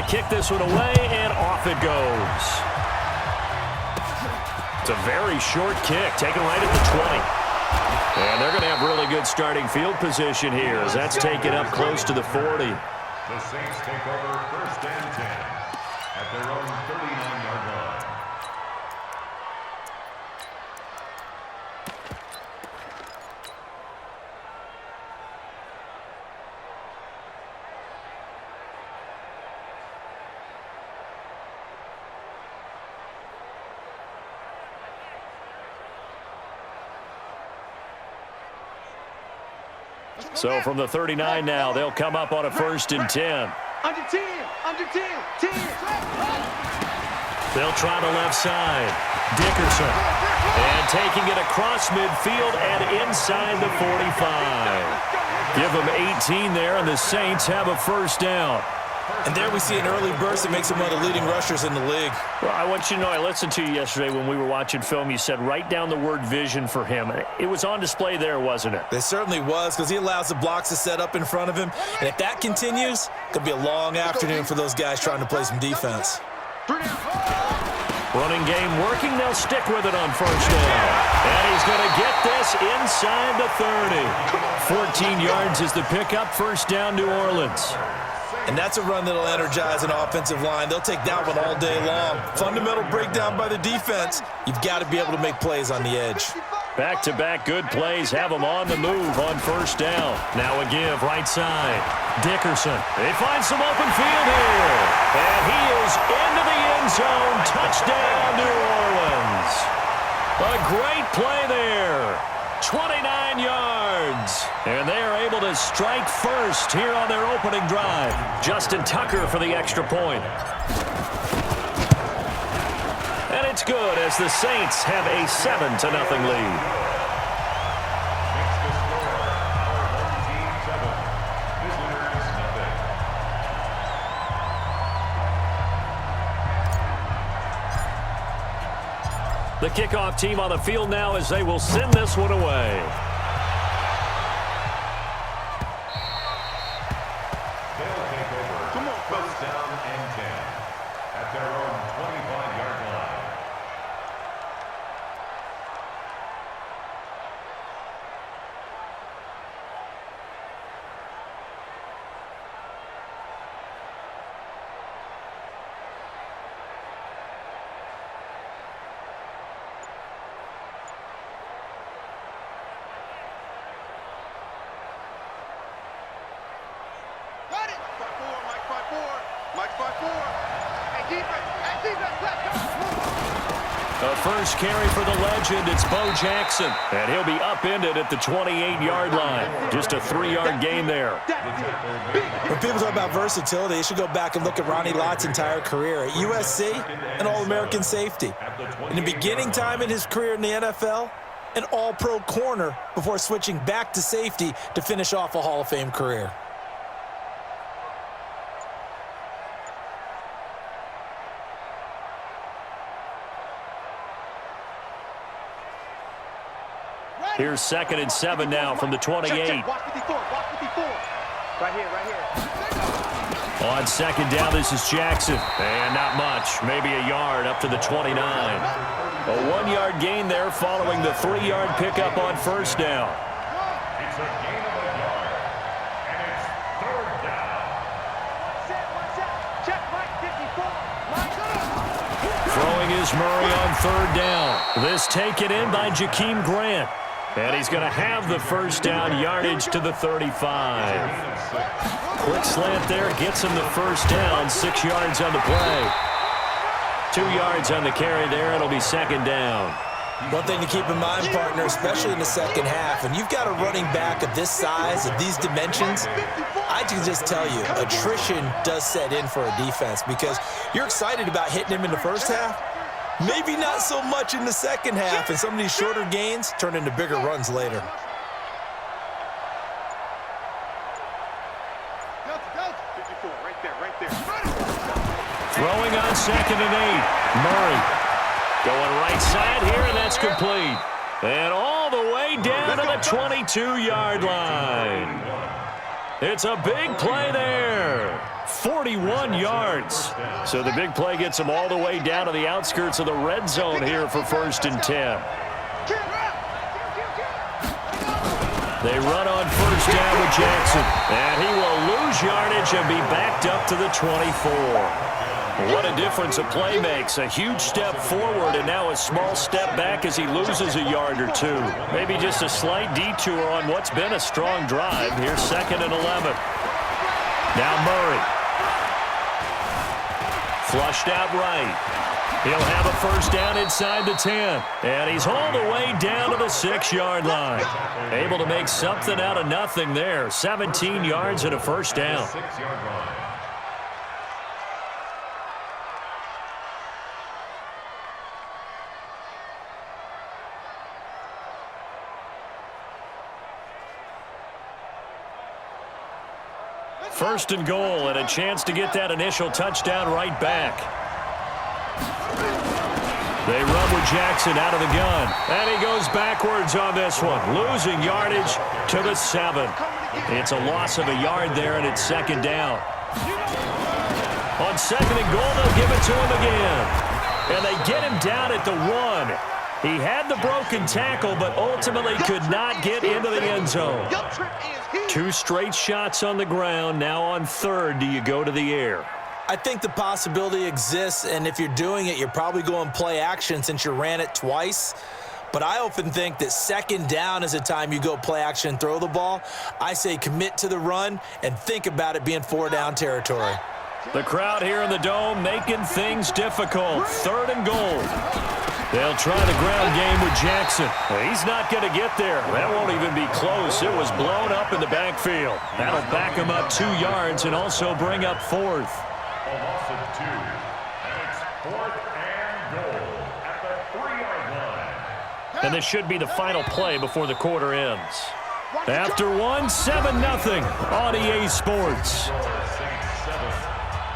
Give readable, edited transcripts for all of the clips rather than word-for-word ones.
to kick this one away, and off it goes. It's a very short kick, taken right at the 20. And they're going to have really good starting field position here as that's taken up close to the 40. The Saints take over 1st and 10 at their own 39-yard line. So from the 39 now, they'll come up on a 1st and 10. Under 10, under 10, 10. They'll try the left side. Dickerson. And taking it across midfield and inside the 45. Give them 18 there, and the Saints have a 1st down. And there we see an early burst that makes him one of the leading rushers in the league. Well, I want you to know, I listened to you yesterday when we were watching film. You said write down the word vision for him. It was on display there, wasn't it? It certainly was, because he allows the blocks to set up in front of him. And if that continues, it could be a long afternoon for those guys trying to play some defense. Running game working. They'll stick with it on 1st down. And he's going to get this inside the 30. 14 yards is the pickup. 1st down, New Orleans. And that's a run that'll energize an offensive line. They'll take that one all day long. Fundamental breakdown by the defense. You've got to be able to make plays on the edge. Back-to-back good plays have them on the move on 1st down. Now a give right side. Dickerson. They find some open field here. And he is into the end zone. Touchdown, New Orleans. A great play there. 29 yards. And they are able to strike first here on their opening drive. Justin Tucker for the extra point. And it's good as the Saints have a 7-0 lead. The kickoff team on the field now as they will send this one away. They'll take over 1st down and 10 at their own 25-yard line. The first carry for the legend, it's Bo Jackson. And he'll be upended at the 28-yard line. Just a 3-yard gain there. When people talk about versatility, they should go back and look at Ronnie Lott's entire career. At USC, an All-American safety. In the beginning time in his career in the NFL, an All-Pro corner before switching back to safety to finish off a Hall of Fame career. Here's 2nd and 7 now from the 28. Right here, right here. On 2nd down, this is Jackson. And not much, maybe a yard up to the 29. A 1-yard gain there following the 3-yard pickup on 1st down. It's a gain of a yard, and it's 3rd down. Throwing is Murray on 3rd down. This taken in by Jakeem Grant. And he's going to have the 1st down, yardage to the 35. Quick slant there, gets him the 1st down, 6 yards on the play. 2 yards on the carry there, it'll be 2nd down. One thing to keep in mind, partner, especially in the second half, and you've got a running back of this size, of these dimensions, I can just tell you, attrition does set in for a defense because you're excited about hitting him in the first half. Maybe not so much in the second half, and some of these shorter gains turn into bigger runs later. Throwing on 2nd and 8. Murray going right side here, and that's complete. And all the way down to the 22-yard line. It's a big play there. 41 yards. So the big play gets them all the way down to the outskirts of the red zone here for 1st and 10. They run on 1st down with Jackson. And he will lose yardage and be backed up to the 24. What a difference a play makes. A huge step forward and now a small step back as he loses a yard or two. Maybe just a slight detour on what's been a strong drive. Here's 2nd and 11. Now Murray. Flushed out right. He'll have a 1st down inside the 10. And he's all the way down to the 6-yard line. Able to make something out of nothing there. 17 yards and a 1st down. 6-yard line. First and goal, and a chance to get that initial touchdown right back. They run with Jackson out of the gun, and he goes backwards on this one, losing yardage to the 7. It's a loss of a yard there, and it's 2nd down. On 2nd and goal, they'll give it to him again, and they get him down at the 1. He had the broken tackle, but ultimately could not get into the end zone. 2 straight shots on the ground. Now on 3rd, do you go to the air? I think the possibility exists, and if you're doing it, you're probably going play action since you ran it twice. But I often think that 2nd down is a time you go play action and throw the ball. I say commit to the run and think about it being 4-down territory. The crowd here in the Dome making things difficult. 3rd and goal. They'll try the ground game with Jackson. He's not going to get there. That won't even be close. It was blown up in the backfield. That'll back him up 2 yards and also bring up 4th. A loss of 2. And it's 4th and goal at the 3-yard line. And this should be the final play before the quarter ends. After 1, 7-0 on EA Sports. Saints 7,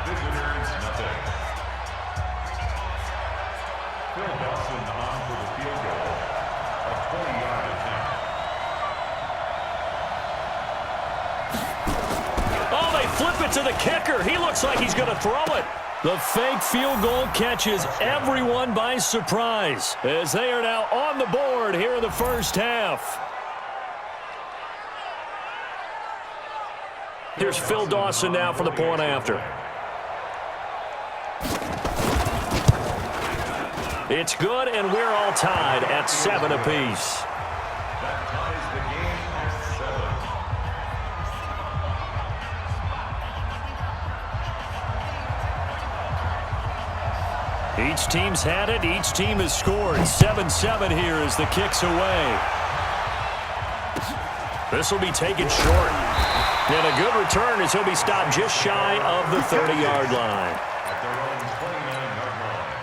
visitors nothing. Phil Dawson on for the field goal. A 20-yard attempt. Oh, they flip it to the kicker. He looks like he's going to throw it. The fake field goal catches everyone by surprise as they are now on the board here in the 1st half. Here's Phil Dawson now for the point after. It's good, and we're all tied at 7 apiece. That ties the game at 7. Each team's had it. Each team has scored. 7-7 here as the kick's away. This will be taken short. And a good return as he'll be stopped just shy of the 30-yard line. At their own 29-yard line.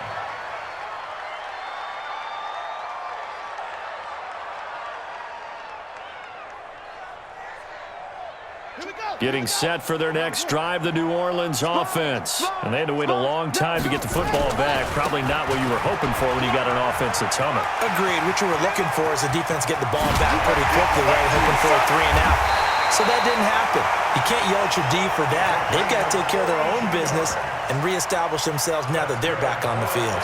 Getting set for their next drive, the New Orleans offense. And they had to wait a long time to get the football back. Probably not what you were hoping for when you got an offense that's humming. Agreed. What you were looking for is the defense getting the ball back pretty quickly, right? Hoping for a 3-and-out. So that didn't happen. You can't yell at your D for that. They've got to take care of their own business and reestablish themselves now that they're back on the field.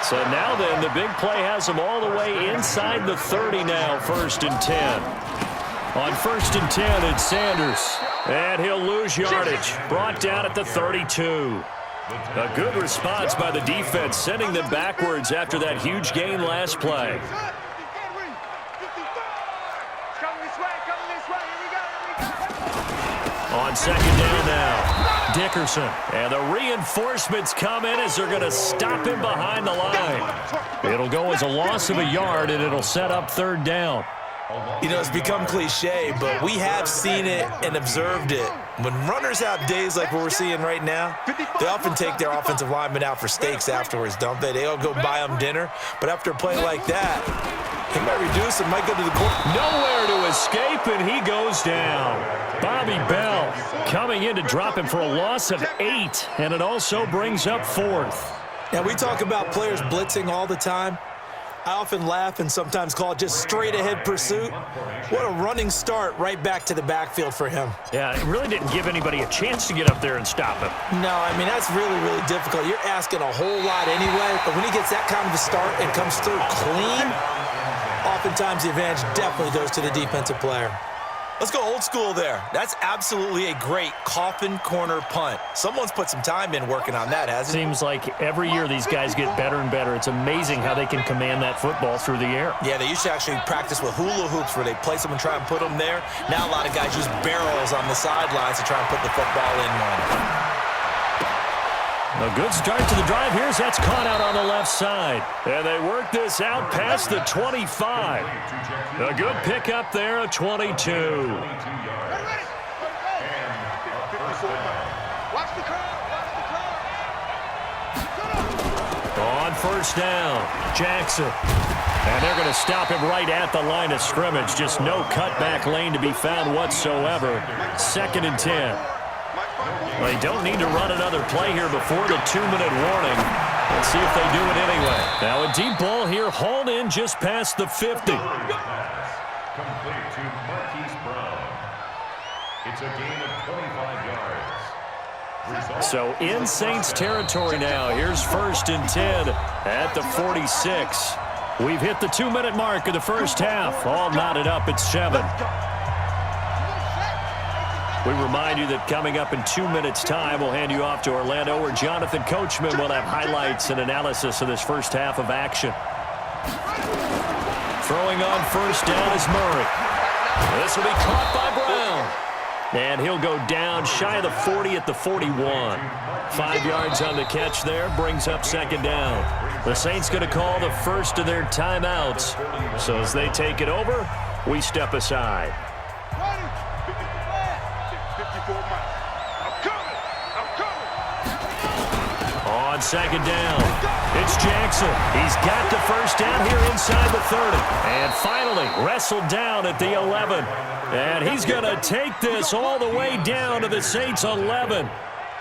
So now then, the big play has them all the way inside the 30 now, 1st and 10. On 1st and 10, it's Sanders. And he'll lose yardage. Brought down at the 32. A good response by the defense, sending them backwards after that huge gain last play. On 2nd down now, Dickerson. And the reinforcements come in as they're going to stop him behind the line. It'll go as a loss of a yard, and it'll set up 3rd down. You know, it's become cliche, but we have seen it and observed it. When runners have days like what we're seeing right now, they often take their offensive linemen out for steaks afterwards, don't they? They all go buy them dinner. But after a play like that, he might reduce it, might go to the court. Nowhere to escape, and he goes down. Bobby Bell coming in to drop him for a loss of 8, and it also brings up 4th. Now, we talk about players blitzing all the time. I often laugh and sometimes call it just straight-ahead pursuit. What a running start right back to the backfield for him. Yeah, it really didn't give anybody a chance to get up there and stop him. No, I mean, that's really, really difficult. You're asking a whole lot anyway, but when he gets that kind of a start and comes through clean, oftentimes the advantage definitely goes to the defensive player. Let's go old school there. That's absolutely a great coffin corner punt. Someone's put some time in working on that, hasn't it? Seems like every year these guys get better and better. It's amazing how they can command that football through the air. Yeah, they used to actually practice with hula hoops where they place them and try and put them there. Now a lot of guys use barrels on the sidelines to try and put the football in one. A good start to the drive. Here's that's caught out on the left side. And they work this out past the 25. A good pickup there, a 22. Watch the curve. On first down, Jackson. And they're going to stop him right at the line of scrimmage. Just no cutback lane to be found whatsoever. 2nd and 10. They don't need to run another play here before the 2-minute warning. Let's see if they do it anyway. Now a deep ball here, hauled in just past the 50. Complete to Marquise Brown. It's a gain of 25 yards. So in Saints territory now. Here's 1st and 10 at the 46. We've hit the 2-minute mark of the first half. All knotted up at 7. We remind you that coming up in 2 minutes' time, we'll hand you off to Orlando, where Jonathan Coachman will have highlights and analysis of this first half of action. Throwing on first down is Murray. This will be caught by Brown. And he'll go down shy of the 40 at the 41. 5 yards on the catch there, brings up 2nd down. The Saints going to call the first of their timeouts. So as they take it over, we step aside. On 2nd down, it's Jackson. He's got the first down here inside the 30. And finally wrestled down at the 11. And he's going to take this all the way down to the Saints' 11.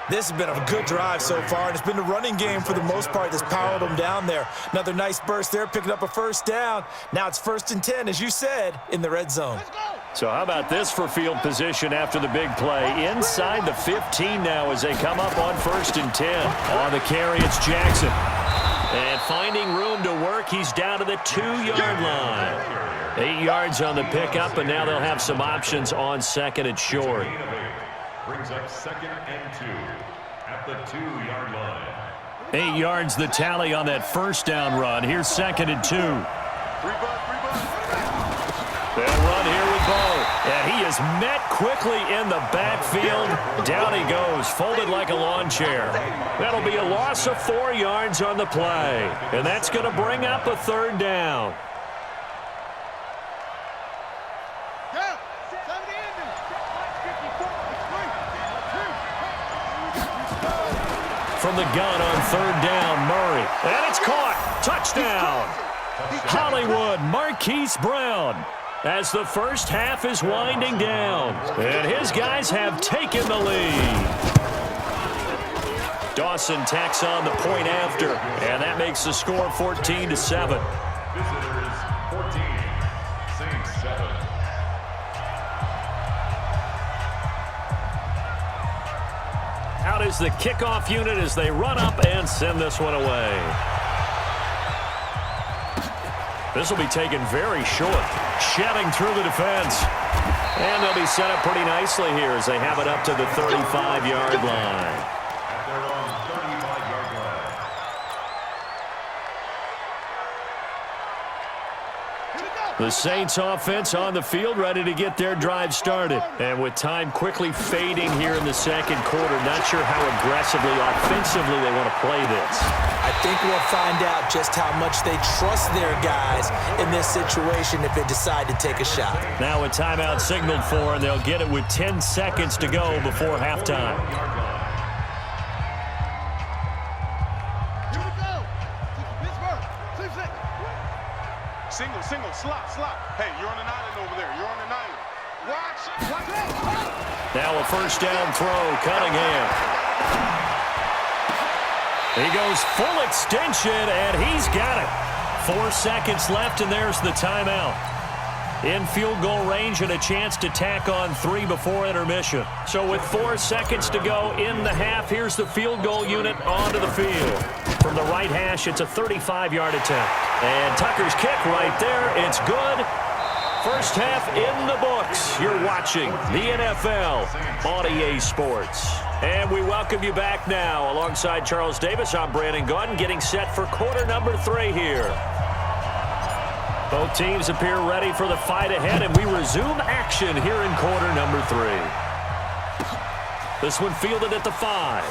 This has been a good drive so far, and it's been the running game for the most part that's powered them down there. Another nice burst there, picking up a first down. Now it's 1st and 10, as you said, in the red zone. So how about this for field position after the big play? Inside the 15 now as they come up on 1st and 10. On the carry, it's Jackson. And finding room to work, he's down to the 2-yard line. 8 yards on the pickup, and now they'll have some options on 2nd and short. Brings up 2nd and 2 at the 2-yard line. 8 yards the tally on that first down run. Here's 2nd and 2. They'll run here with Bo. And he is met quickly in the backfield. Down he goes, folded like a lawn chair. That'll be a loss of 4 yards on the play. And that's going to bring up a 3rd down. From the gun on 3rd down, Murray. And it's caught. Touchdown. Hollywood, Marquise Brown. As the first half is winding down. And his guys have taken the lead. Dawson tacks on the point after. And that makes the score 14-7. Visitors 14, Saints 7. Out is the kickoff unit as they run up and send this one away. This will be taken very short, shedding through the defense. And they'll be set up pretty nicely here as they have it up to the 35-yard line. At their own 35-yard line. The Saints offense on the field, ready to get their drive started. And with time quickly fading here in the 2nd quarter, not sure how aggressively, offensively they want to play this. I think we'll find out just how much they trust their guys in this situation if they decide to take a shot. Now a timeout signaled for, and they'll get it with 10 seconds to go before halftime. Single, slot. Hey, you're on an island over there. You're on an island. Watch. Now a first down throw, Cunningham. He goes full extension, and he's got it. 4 seconds left, and there's the timeout. In field goal range and a chance to tack on 3 before intermission. So with 4 seconds to go in the half, here's the field goal unit onto the field. From the right hash, it's a 35-yard attempt. And Tucker's kick right there. It's good. First half in the books. You're watching the NFL on EA Sports. And we welcome you back now. Alongside Charles Davis, I'm Brandon Gaudin, getting set for quarter number 3 here. Both teams appear ready for the fight ahead, and we resume action here in quarter number 3. This one fielded at the 5.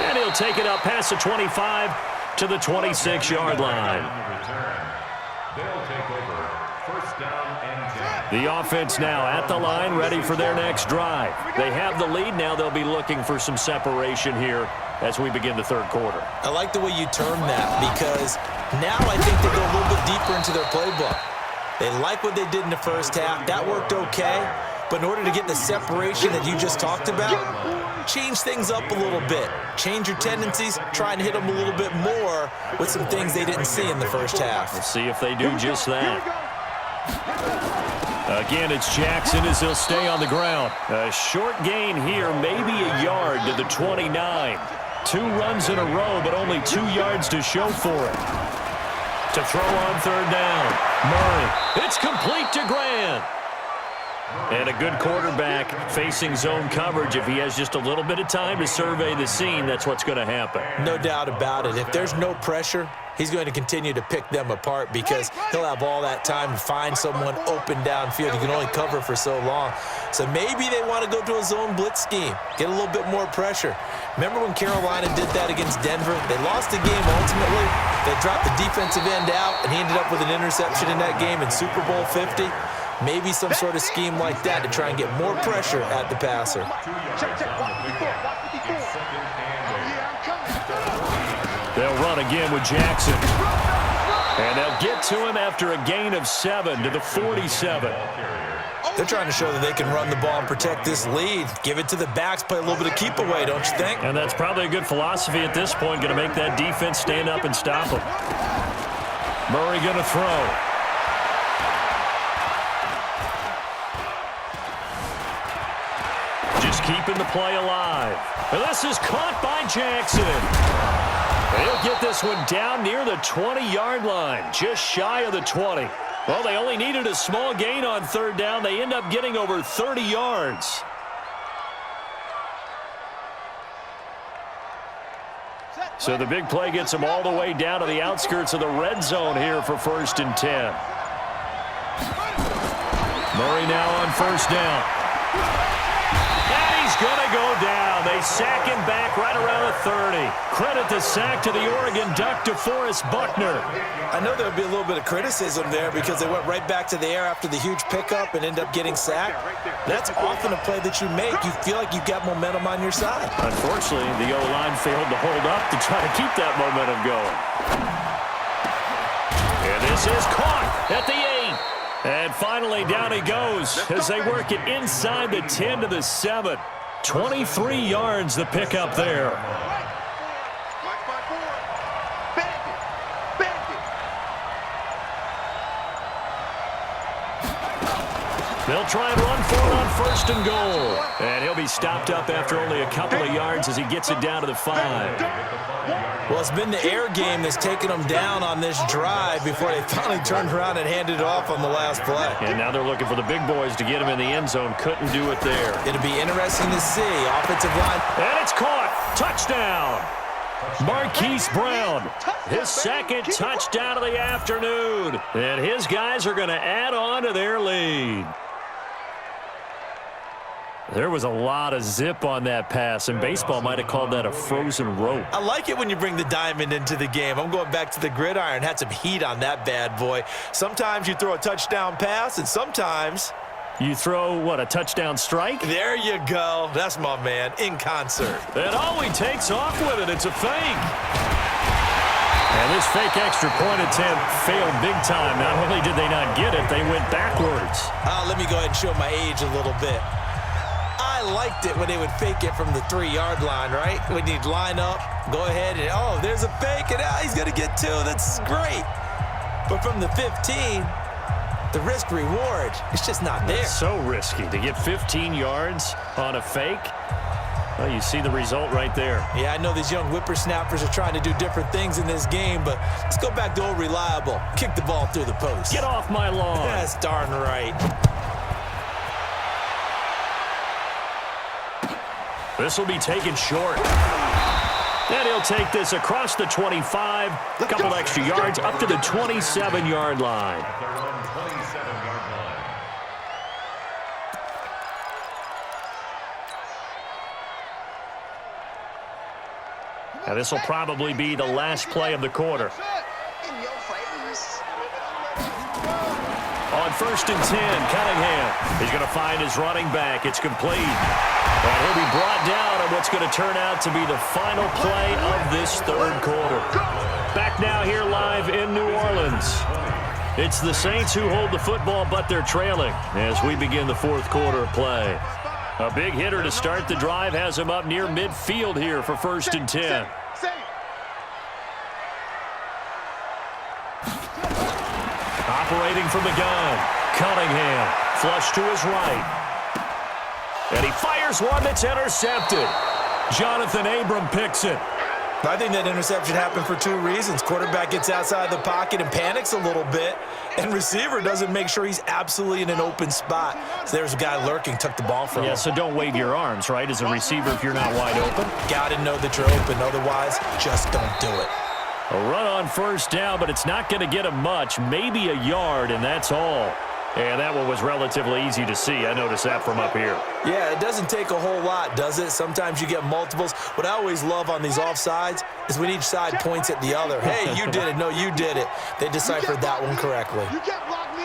And he'll take it up past the 25 to the 26-yard line. They'll take over first down and 10. The offense now at the line, ready for their next drive. They have the lead. Now they'll be looking for some separation here as we begin the third quarter. I like the way you term that, because now I think they go a little bit deeper into their playbook. They like what they did in the first half. That worked okay. But in order to get the separation that you just talked about, change things up a little bit. Change your tendencies, try and hit them a little bit more with some things they didn't see in the first half. We'll see if they do just that. Again, it's Jackson as he'll stay on the ground. A short gain here, maybe a yard to the 29. 2 runs in a row, but only 2 yards to show for it. To throw on third down. Murray. It's complete to Grant. And a good quarterback facing zone coverage. If he has just a little bit of time to survey the scene, that's what's going to happen. No doubt about it. If there's no pressure, he's going to continue to pick them apart because he'll have all that time to find someone open downfield. He can only cover for so long. So maybe they want to go to a zone blitz scheme, get a little bit more pressure. Remember when Carolina did that against Denver? They lost the game ultimately. They dropped the defensive end out, and he ended up with an interception in that game in Super Bowl 50. Maybe some sort of scheme like that to try and get more pressure at the passer. They'll run again with Jackson. And they'll get to him after a gain of 7 to the 47. They're trying to show that they can run the ball and protect this lead. Give it to the backs, play a little bit of keep away, don't you think? And that's probably a good philosophy at this point, going to make that defense stand up and stop them. Murray going to throw. Just keeping the play alive. And this is caught by Jackson. They'll get this one down near the 20-yard line, just shy of the 20. Well, they only needed a small gain on third down. They end up getting over 30 yards. So the big play gets them all the way down to the outskirts of the red zone here for first and 10. Murray now on first down. And he's going to go down. They sack him back right around the 30. Credit the sack to the Oregon Duck, DeForest Buckner. I know there'll be a little bit of criticism there because they went right back to the air after the huge pickup and end up getting sacked. That's often a play that you make. You feel like you've got momentum on your side. Unfortunately, the O-line failed to hold up to try to keep that momentum going. And this is caught at the 8. And finally, down he goes as they work it inside the 10 to the 7. 23 yards the pickup there. They'll try and run for it on first and goal. And he'll be stopped up after only a couple of yards as he gets it down to the 5. Well, it's been the air game that's taken them down on this drive before they finally turned around and handed it off on the last play. And now they're looking for the big boys to get him in the end zone. Couldn't do it there. It'll be interesting to see. Offensive line. And it's caught. Touchdown. Marquise Brown, his second touchdown of the afternoon. And his guys are going to add on to their lead. There was a lot of zip on that pass, and baseball might have called that a frozen rope. I like it when you bring the diamond into the game. I'm going back to the gridiron. Had some heat on that bad boy. Sometimes you throw a touchdown pass, and sometimes you throw, what, a touchdown strike? There you go. That's my man, in concert. And all he takes off with it, it's a fake. And this fake extra point attempt failed big time. Not only did they not get it, they went backwards. Let me go ahead and show my age a little bit. I liked it when they would fake it from the 3-yard line, right? When you'd line up, go ahead, and, oh, there's a fake, and he's going to get 2. That's great. But from the 15, the risk-reward, it's just not there. It's so risky to get 15 yards on a fake. Well, you see the result right there. Yeah, I know these young whippersnappers are trying to do different things in this game, but let's go back to old reliable. Kick the ball through the post. Get off my lawn. That's darn right. This will be taken short. And he'll take this across the 25, a couple extra yards, up to the 27-yard line. At their own 27-yard line. Now, this will probably be the last play of the quarter. On 1st and 10, Cunningham. He's going to find his running back. It's complete. And he'll be brought down on what's going to turn out to be the final play of this 3rd quarter. Back now here live in New Orleans. It's the Saints who hold the football, but they're trailing as we begin the 4th quarter of play. A big hitter to start the drive has him up near midfield here for 1st and 10. Operating from the gun, Cunningham, flush to his right. And he fires one that's intercepted. Jonathan Abram picks it. I think that interception happened for 2 reasons. Quarterback gets outside the pocket and panics a little bit, and receiver doesn't make sure he's absolutely in an open spot. So there's a guy lurking, took the ball from him. Yeah, so don't wave your arms, right, as a receiver if you're not wide open. Got to know that you're open. Otherwise, just don't do it. A run on 1st down, but it's not going to get him much, maybe a yard, and that's all. And that one was relatively easy to see. I noticed that from up here. Yeah, it doesn't take a whole lot, does it? Sometimes you get multiples. What I always love on these offsides is when each side points at the other. Hey, you did it. No, you did it. They deciphered that one correctly. You can't block me.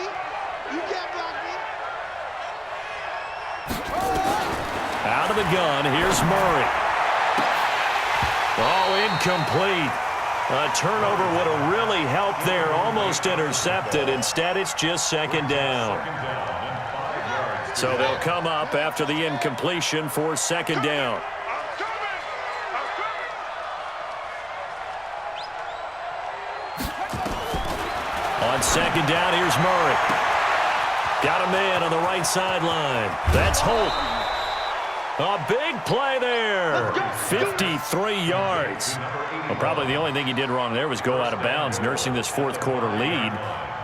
You can't block me. Out of the gun, here's Murray. Oh, incomplete. A turnover would have really helped there. Almost intercepted. Instead, it's just 2nd down. So they'll come up after the incompletion for 2nd down. On 2nd down, here's Murray. Got a man on the right sideline. That's Holt. A big play there. 53 yards. Well, probably the only thing he did wrong there was go out of bounds, nursing this 4th quarter lead.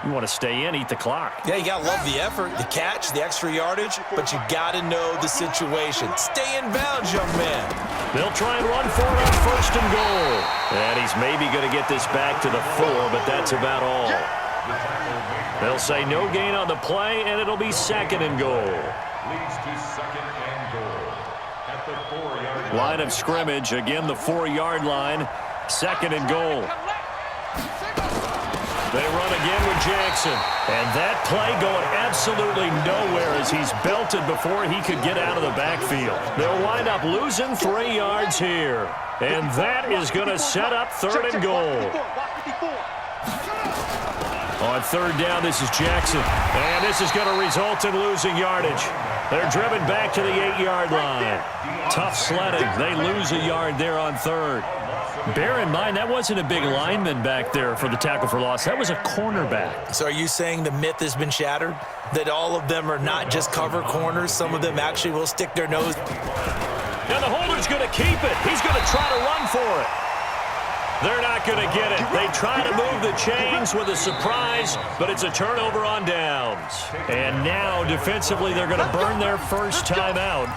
You want to stay in, eat the clock. Yeah, you got to love the effort, the catch, the extra yardage, but you got to know the situation. Stay in bounds, young man. They'll try and run for it on 1st and goal. And he's maybe going to get this back to the 4, but that's about all. They'll say no gain on the play, and it'll be 2nd and goal. Leads to 2nd and goal. At the 4-yard line. Line of scrimmage, again the 4-yard line. 2nd and goal. They run again with Jackson. And that play going absolutely nowhere as he's belted before he could get out of the backfield. They'll wind up losing 3 yards here. And that is going to set up 3rd and goal. On 3rd down, this is Jackson. And this is going to result in losing yardage. They're driven back to the 8-yard line. Tough sledding. They lose a yard there on 3rd. Bear in mind, that wasn't a big lineman back there for the tackle for loss. That was a cornerback. So are you saying the myth has been shattered? That all of them are not just cover corners? Some of them actually will stick their nose. And the holder's going to keep it. He's going to try to run for it. They're not going to get it. They try to move the chains with a surprise, but it's a turnover on downs. And now, defensively, they're going to burn their first timeout.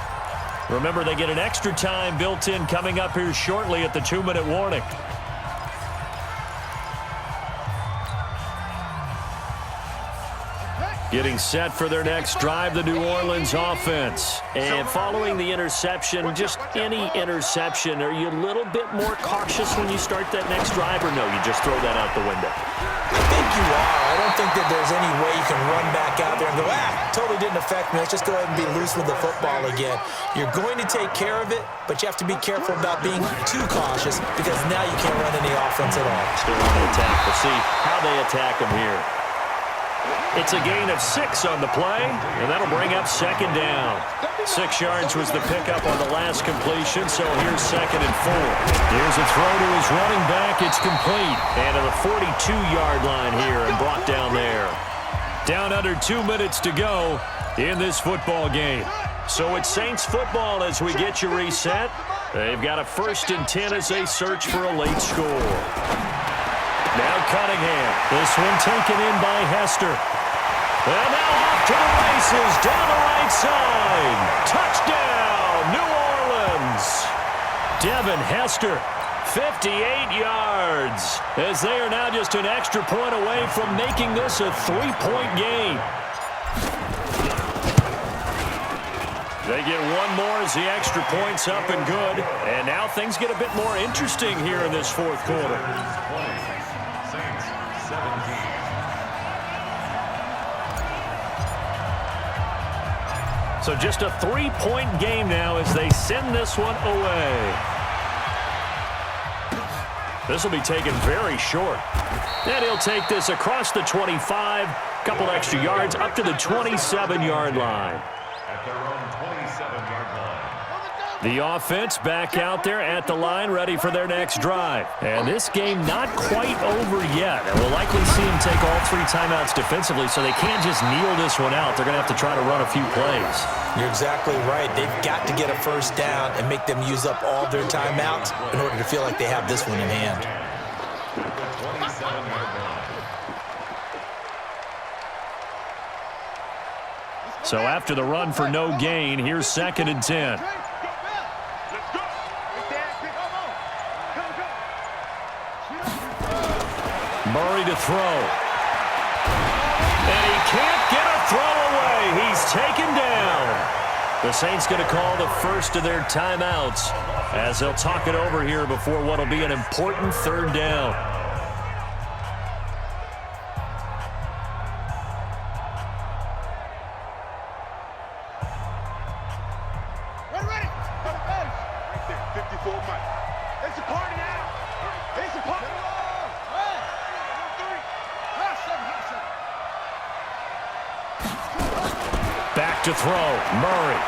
Remember, they get an extra time built in coming up here shortly at the 2-minute warning. Getting set for their next drive, the New Orleans offense. And following the interception, just any interception, are you a little bit more cautious when you start that next drive, or no, you just throw that out the window? I think you are. I don't think that there's any way you can run back out there and go, totally didn't affect me. Let's just go ahead and be loose with the football again. You're going to take care of it, but you have to be careful about being too cautious because now you can't run any offense at all. Still on the attack. We'll see how they attack them here. It's a gain of 6 on the play, and that'll bring up second down. 6 yards was the pickup on the last completion, so here's 2nd and 4. Here's a throw to his running back. It's complete. And to the 42-yard line here and brought down there. Down under 2 minutes to go in this football game. So it's Saints football as we get you reset. They've got a 1st and 10 as they search for a late score. Now Cunningham. This one taken in by Hester. And now off to the races down the right side. Touchdown, New Orleans. Devin Hester, 58 yards, as they are now just an extra point away from making this a 3-point game. They get one more as the extra point's up and good. And now things get a bit more interesting here in this 4th quarter. Saints 17. So just a 3-point game now as they send this one away. This will be taken very short. And he'll take this across the 25, couple extra yards up to the 27-yard line. At their own 27-yard line. The offense back out there at the line, ready for their next drive. And this game not quite over yet. And we'll likely see them take all 3 timeouts defensively, so they can't just kneel this one out. They're going to have to try to run a few plays. You're exactly right. They've got to get a 1st down and make them use up all their timeouts in order to feel like they have this one in hand. 27-yard line. So after the run for no gain, here's 2nd and 10. Murray to throw. And he can't get a throw away. He's taken down. The Saints going to call the 1st of their timeouts as they'll talk it over here before what will be an important 3rd down. Ready. Right there, 54 Mike. It's a party now. It's a party. Back to throw. Murray.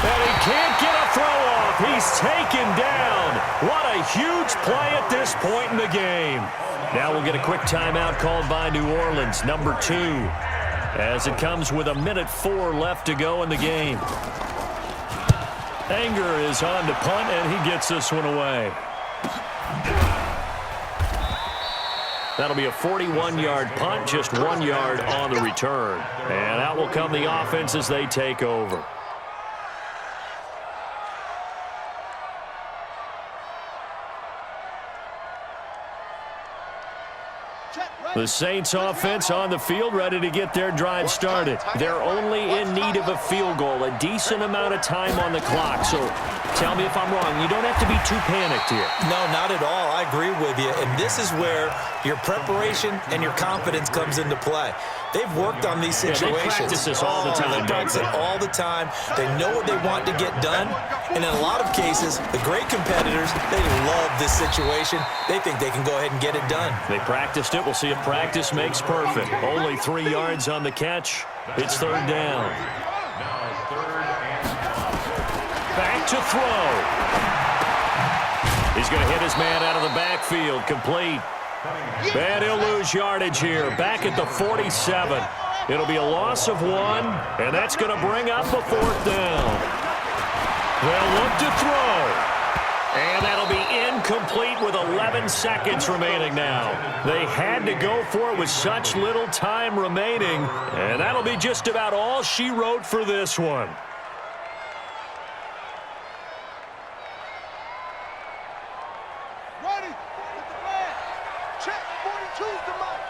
And he can't get a throw off. He's taken down. What a huge play at this point in the game. Now we'll get a quick timeout called by New Orleans, number 2, as it comes with 1:04 left to go in the game. Anger is on to punt, and he gets this one away. That'll be a 41-yard punt, just 1 yard on the return. And out will come the offense as they take over. The Saints offense on the field, ready to get their drive started. They're only in need of a field goal, a decent amount of time on the clock. So tell me if I'm wrong. You don't have to be too panicked here. No, not at all. I agree with you. And this is where your preparation and your confidence comes into play. They've worked on these situations. Yeah, they practice this all the time. They practice it all the time. They know what they want to get done. And in a lot of cases, the great competitors, they love this situation. They think they can go ahead and get it done. They practiced it. We'll see if practice makes perfect. Only 3 yards on the catch. It's 3rd down. Back to throw. He's going to hit his man out of the backfield. Complete. And he'll lose yardage here. Back at the 47. It'll be a loss of 1, and that's going to bring up a 4th down. They'll look to throw. And that'll be incomplete with 11 seconds remaining now. They had to go for it with such little time remaining, and that'll be just about all she wrote for this one. Ready. Check. 42's the mark.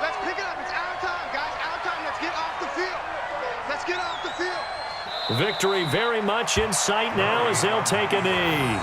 Let's pick it up. It's our time, guys. Our time. Let's get off the field. Let's get off the field. Victory very much in sight now as they'll take a knee.